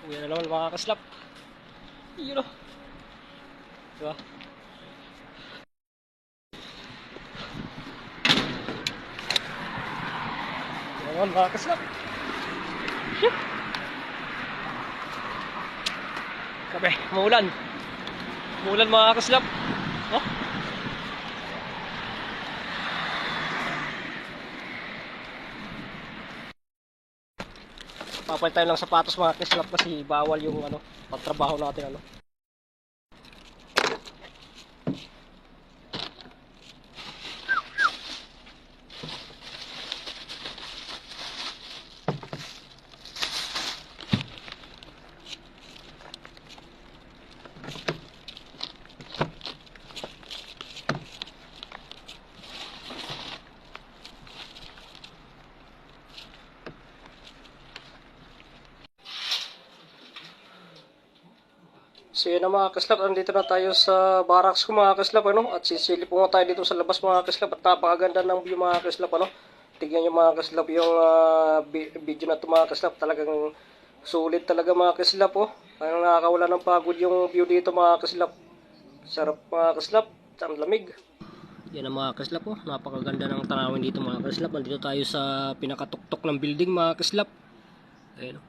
Yan na naman mga kaslap. Yun o. Diba? Yan naman mga kaslap. Shit! Kabe, maulan. Maulan mga kaslap. Oh. Papalit tayo ng sapatos mga kaslap kasi bawal yung pagtrabaho natin So yun na mga kaslap, andito na tayo sa barracks ko mga kaslap at sisilip po tayo dito sa labas mga kaslap at napakaganda ng view mga kaslap tignan nyo mga kaslap yung video na ito mga kaslap, talagang sulit talaga mga kaslap parang nakakawala ng pagod yung view dito mga kaslap, sarap mga kaslap, ang lamig. Yan ang mga kaslap napakaganda ng tanawin dito mga kaslap, andito tayo sa pinakatuktok ng building mga kaslap, ayun